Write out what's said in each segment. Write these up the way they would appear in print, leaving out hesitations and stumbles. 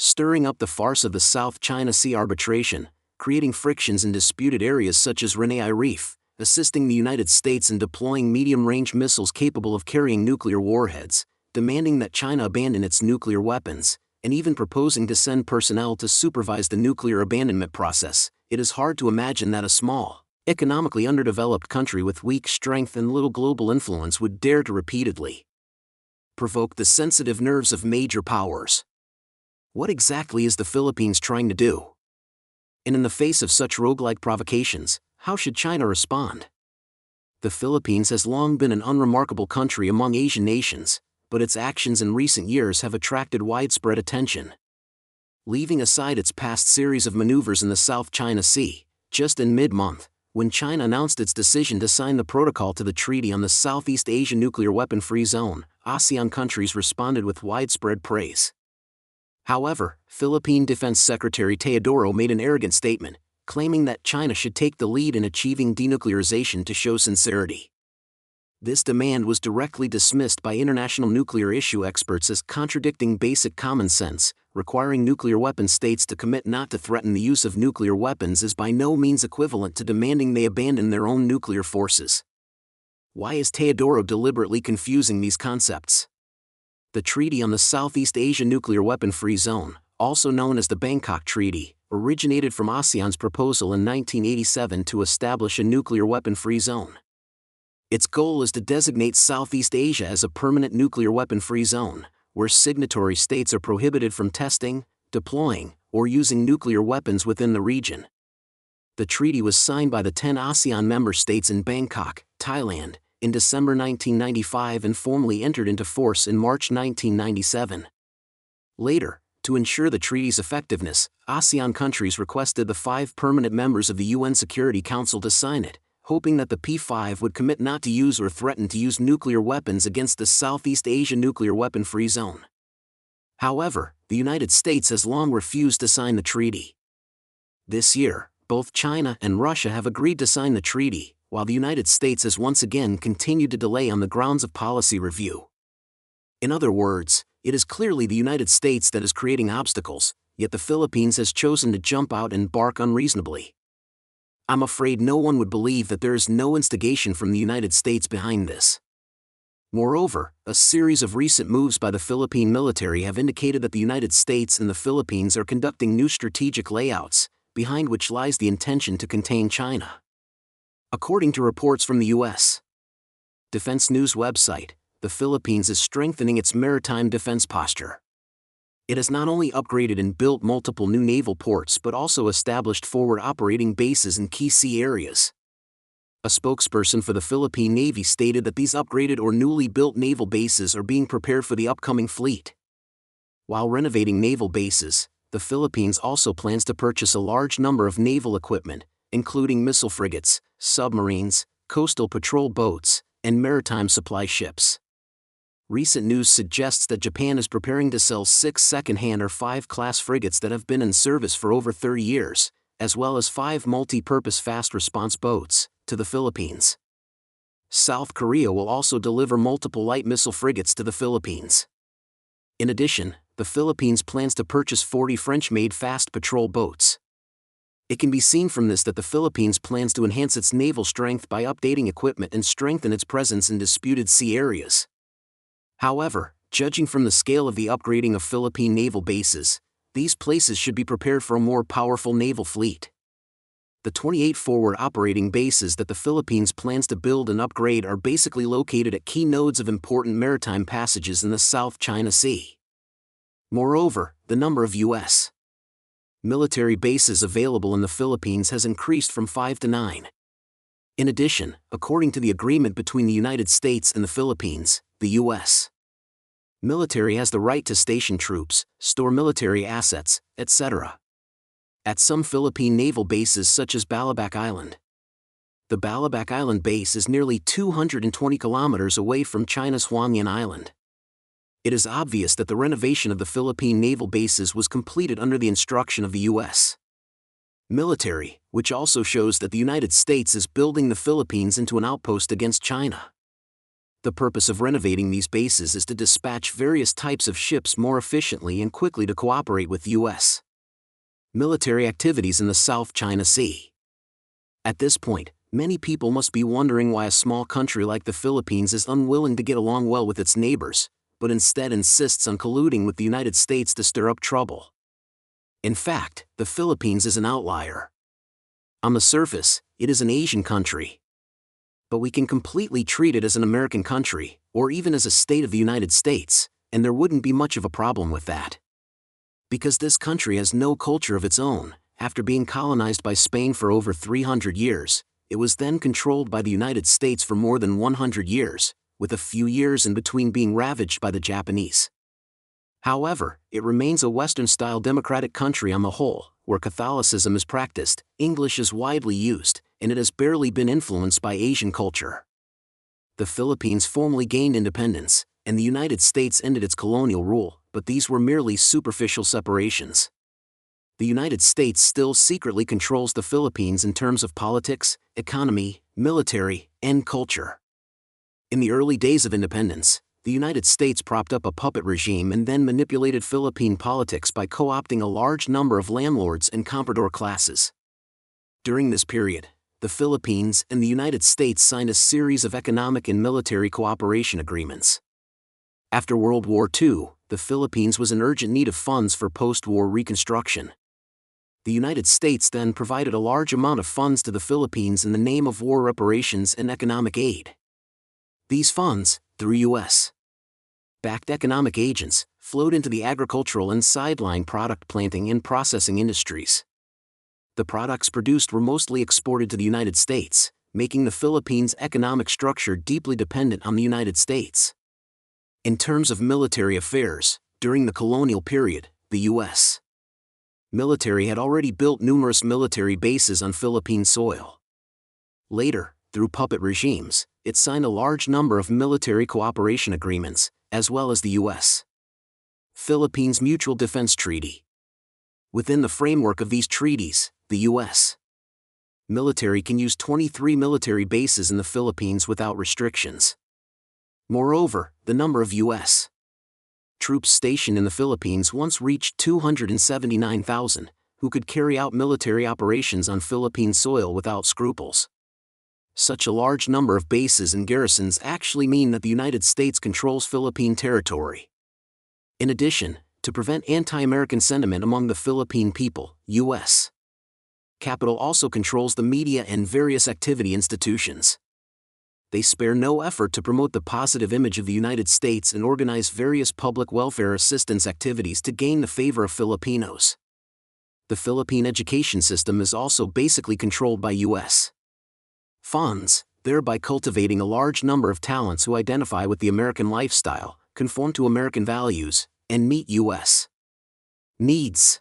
stirring up the farce of the South China Sea arbitration, creating frictions in disputed areas such as Ren'ai Reef, assisting the United States in deploying medium-range missiles capable of carrying nuclear warheads, demanding that China abandon its nuclear weapons, and even proposing to send personnel to supervise the nuclear abandonment process. It is hard to imagine that a small, economically underdeveloped country with weak strength and little global influence would dare to repeatedly provoke the sensitive nerves of major powers. What exactly is the Philippines trying to do? And in the face of such roguelike provocations, how should China respond? The Philippines has long been an unremarkable country among Asian nations, but its actions in recent years have attracted widespread attention. Leaving aside its past series of maneuvers in the South China Sea, just in mid-month, when China announced its decision to sign the protocol to the Treaty on the Southeast Asia Nuclear Weapon-Free Zone, ASEAN countries responded with widespread praise. However, Philippine Defense Secretary Teodoro made an arrogant statement, claiming that China should take the lead in achieving denuclearization to show sincerity. This demand was directly dismissed by international nuclear issue experts as contradicting basic common sense. Requiring nuclear weapon states to commit not to threaten the use of nuclear weapons is by no means equivalent to demanding they abandon their own nuclear forces. Why is Teodoro deliberately confusing these concepts? The Treaty on the Southeast Asia Nuclear Weapon-Free Zone, also known as the Bangkok Treaty, originated from ASEAN's proposal in 1987 to establish a nuclear weapon-free zone. Its goal is to designate Southeast Asia as a permanent nuclear weapon-free zone, where signatory states are prohibited from testing, deploying, or using nuclear weapons within the region. The treaty was signed by the 10 ASEAN member states in Bangkok, Thailand, in December 1995 and formally entered into force in March 1997. Later, to ensure the treaty's effectiveness, ASEAN countries requested the 5 permanent members of the UN Security Council to sign it, hoping that the P5 would commit not to use or threaten to use nuclear weapons against the Southeast Asia Nuclear Weapon-Free Zone. However, the United States has long refused to sign the treaty. This year, both China and Russia have agreed to sign the treaty, while the United States has once again continued to delay on the grounds of policy review. In other words, it is clearly the United States that is creating obstacles, yet the Philippines has chosen to jump out and bark unreasonably. I'm afraid no one would believe that there is no instigation from the United States behind this. Moreover, a series of recent moves by the Philippine military have indicated that the United States and the Philippines are conducting new strategic layouts, behind which lies the intention to contain China. According to reports from the U.S. Defense News website, the Philippines is strengthening its maritime defense posture. It has not only upgraded and built multiple new naval ports but also established forward operating bases in key sea areas. A spokesperson for the Philippine Navy stated that these upgraded or newly built naval bases are being prepared for the upcoming fleet. While renovating naval bases, the Philippines also plans to purchase a large number of naval equipment, including missile frigates, submarines, coastal patrol boats, and maritime supply ships. Recent news suggests that Japan is preparing to sell 6 second-hand or 5-class frigates that have been in service for over 30 years, as well as 5 multi-purpose fast-response boats, to the Philippines. South Korea will also deliver multiple light missile frigates to the Philippines. In addition, the Philippines plans to purchase 40 French-made fast patrol boats. It can be seen from this that the Philippines plans to enhance its naval strength by updating equipment and strengthen its presence in disputed sea areas. However, judging from the scale of the upgrading of Philippine naval bases, these places should be prepared for a more powerful naval fleet. The 28 forward operating bases that the Philippines plans to build and upgrade are basically located at key nodes of important maritime passages in the South China Sea. Moreover, the number of U.S. military bases available in the Philippines has increased from 5 to 9. In addition, according to the agreement between the United States and the Philippines, the U.S. military has the right to station troops, store military assets, etc. at some Philippine naval bases such as Balabac Island. The Balabac Island base is nearly 220 kilometers away from China's Hualien Island. It is obvious that the renovation of the Philippine naval bases was completed under the instruction of the U.S. military, which also shows that the United States is building the Philippines into an outpost against China. The purpose of renovating these bases is to dispatch various types of ships more efficiently and quickly to cooperate with U.S. military activities in the South China Sea. At this point, many people must be wondering why a small country like the Philippines is unwilling to get along well with its neighbors, but instead insists on colluding with the United States to stir up trouble. In fact, the Philippines is an outlier. On the surface, it is an Asian country. But we can completely treat it as an American country, or even as a state of the United States, and there wouldn't be much of a problem with that. Because this country has no culture of its own, after being colonized by Spain for over 300 years, it was then controlled by the United States for more than 100 years, with a few years in between being ravaged by the Japanese. However, it remains a Western-style democratic country on the whole, where Catholicism is practiced, English is widely used, and it has barely been influenced by Asian culture. The Philippines formally gained independence, and the United States ended its colonial rule, but these were merely superficial separations. The United States still secretly controls the Philippines in terms of politics, economy, military, and culture. In the early days of independence, the United States propped up a puppet regime and then manipulated Philippine politics by co-opting a large number of landlords and comprador classes. During this period, the Philippines and the United States signed a series of economic and military cooperation agreements. After World War II, the Philippines was in urgent need of funds for post-war reconstruction. The United States then provided a large amount of funds to the Philippines in the name of war reparations and economic aid. These funds, through U.S.-backed economic agents, flowed into the agricultural and sideline product planting and processing industries. The products produced were mostly exported to the United States, making the Philippines' economic structure deeply dependent on the United States. In terms of military affairs, during the colonial period, the U.S. military had already built numerous military bases on Philippine soil. Later, through puppet regimes, it signed a large number of military cooperation agreements, as well as the U.S. Philippines Mutual Defense Treaty. Within the framework of these treaties, the U.S. military can use 23 military bases in the Philippines without restrictions. Moreover, the number of U.S. troops stationed in the Philippines once reached 279,000, who could carry out military operations on Philippine soil without scruples. Such a large number of bases and garrisons actually mean that the United States controls Philippine territory. In addition, to prevent anti-American sentiment among the Philippine people, U.S. Capital also controls the media and various activity institutions. They spare no effort to promote the positive image of the United States and organize various public welfare assistance activities to gain the favor of Filipinos. The Philippine education system is also basically controlled by U.S. funds, thereby cultivating a large number of talents who identify with the American lifestyle, conform to American values, and meet U.S. needs.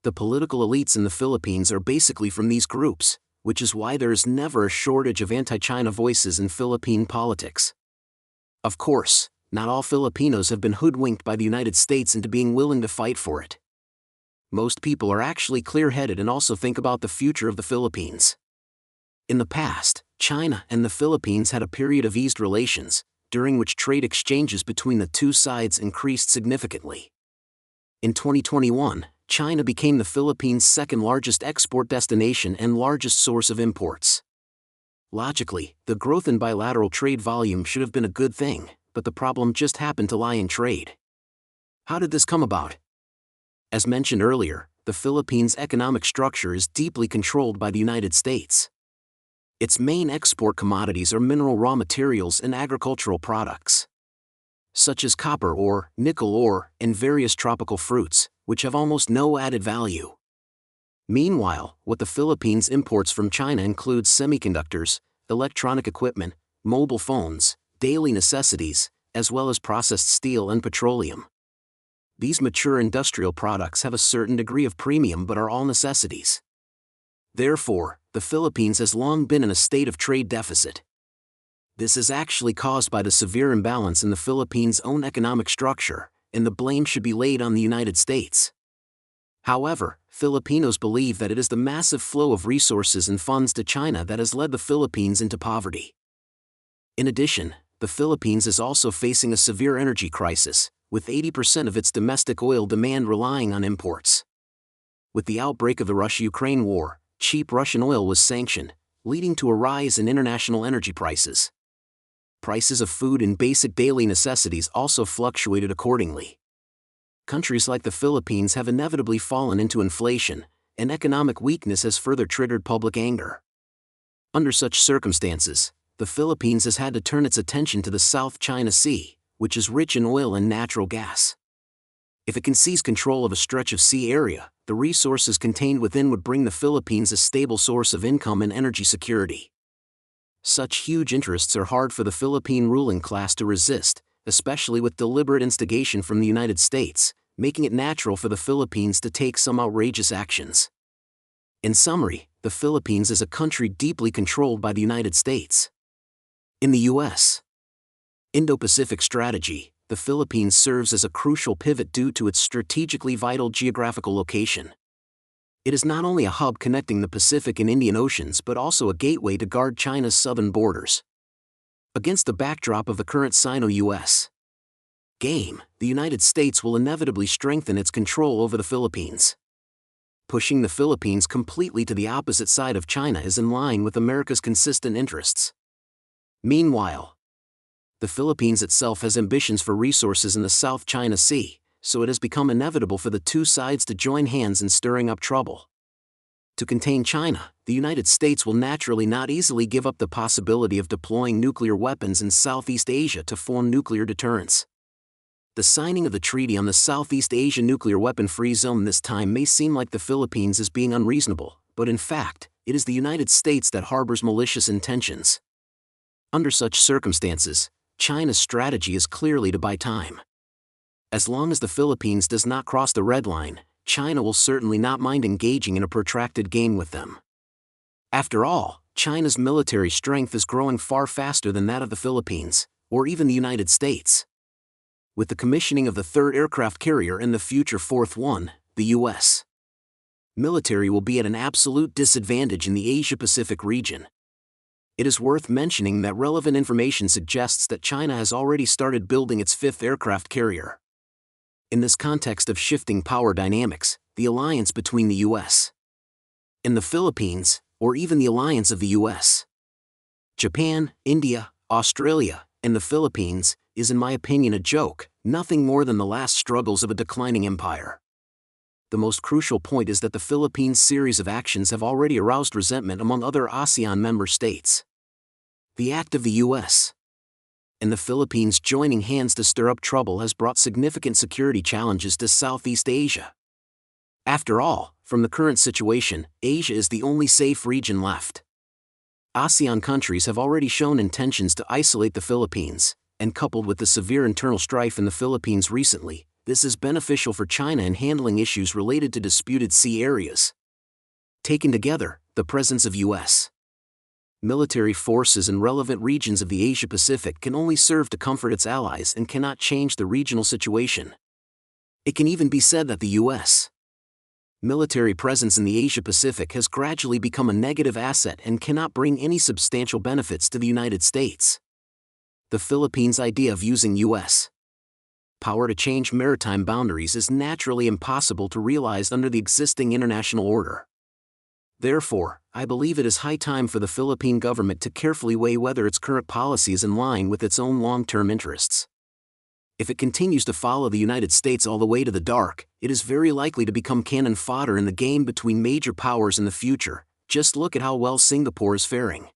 The political elites in the Philippines are basically from these groups, which is why there is never a shortage of anti-China voices in Philippine politics. Of course, not all Filipinos have been hoodwinked by the United States into being willing to fight for it. Most people are actually clear-headed and also think about the future of the Philippines. In the past, China and the Philippines had a period of eased relations, during which trade exchanges between the two sides increased significantly. In 2021, China became the Philippines' second-largest export destination and largest source of imports. Logically, the growth in bilateral trade volume should have been a good thing, but the problem just happened to lie in trade. How did this come about? As mentioned earlier, the Philippines' economic structure is deeply controlled by the United States. Its main export commodities are mineral raw materials and agricultural products, such as copper ore, nickel ore, and various tropical fruits, which have almost no added value. Meanwhile, what the Philippines imports from China includes semiconductors, electronic equipment, mobile phones, daily necessities, as well as processed steel and petroleum. These mature industrial products have a certain degree of premium but are all necessities. Therefore, the Philippines has long been in a state of trade deficit. This is actually caused by the severe imbalance in the Philippines' own economic structure, and the blame should be laid on the United States. However, Filipinos believe that it is the massive flow of resources and funds to China that has led the Philippines into poverty. In addition, the the Philippines is also facing a severe energy crisis, with 80% of its domestic oil demand relying on imports. With the outbreak of the Russia-Ukraine war, cheap Russian oil was sanctioned, leading to a rise in international energy prices. Prices of food and basic daily necessities also fluctuated accordingly. Countries like the Philippines have inevitably fallen into inflation, and economic weakness has further triggered public anger. Under such circumstances, the Philippines has had to turn its attention to the South China Sea, which is rich in oil and natural gas. If it can seize control of a stretch of sea area, the resources contained within would bring the Philippines a stable source of income and energy security. Such huge interests are hard for the Philippine ruling class to resist, especially with deliberate instigation from the United States, making it natural for the Philippines to take some outrageous actions. In summary, the Philippines is a country deeply controlled by the United States. In the U.S. Indo-Pacific strategy, the Philippines serves as a crucial pivot due to its strategically vital geographical location. It is not only a hub connecting the Pacific and Indian Oceans but also a gateway to guard China's southern borders. Against the backdrop of the current Sino-US game, the United States will inevitably strengthen its control over the Philippines. Pushing the Philippines completely to the opposite side of China is in line with America's consistent interests. Meanwhile, the Philippines itself has ambitions for resources in the South China Sea, so it has become inevitable for the two sides to join hands in stirring up trouble. To contain China, the United States will naturally not easily give up the possibility of deploying nuclear weapons in Southeast Asia to form nuclear deterrence. The signing of the Treaty on the Southeast Asia Nuclear Weapon-Free Zone this time may seem like the Philippines is being unreasonable, but in fact, it is the United States that harbors malicious intentions. Under such circumstances, China's strategy is clearly to buy time. As long as the Philippines does not cross the red line, China will certainly not mind engaging in a protracted game with them. After all, China's military strength is growing far faster than that of the Philippines, or even the United States. With the commissioning of the third aircraft carrier and the future fourth one, the U.S. military will be at an absolute disadvantage in the Asia-Pacific region. It is worth mentioning that relevant information suggests that China has already started building its fifth aircraft carrier. In this context of shifting power dynamics, the alliance between the U.S. and the Philippines, or even the alliance of the U.S., Japan, India, Australia, and the Philippines, is in my opinion a joke, nothing more than the last struggles of a declining empire. The most crucial point is that the Philippines' series of actions have already aroused resentment among other ASEAN member states. The act of the U.S. and the Philippines joining hands to stir up trouble has brought significant security challenges to Southeast Asia. After all, from the current situation, Asia is the only safe region left. ASEAN countries have already shown intentions to isolate the Philippines, and coupled with the severe internal strife in the Philippines recently, this is beneficial for China in handling issues related to disputed sea areas. Taken together, the presence of U.S. military forces in relevant regions of the Asia-Pacific can only serve to comfort its allies and cannot change the regional situation. It can even be said that the U.S. military presence in the Asia-Pacific has gradually become a negative asset and cannot bring any substantial benefits to the United States. The Philippines' idea of using U.S. power to change maritime boundaries is naturally impossible to realize under the existing international order. Therefore, I believe it is high time for the Philippine government to carefully weigh whether its current policy is in line with its own long-term interests. If it continues to follow the United States all the way to the dark, it is very likely to become cannon fodder in the game between major powers in the future. Just look at how well Singapore is faring.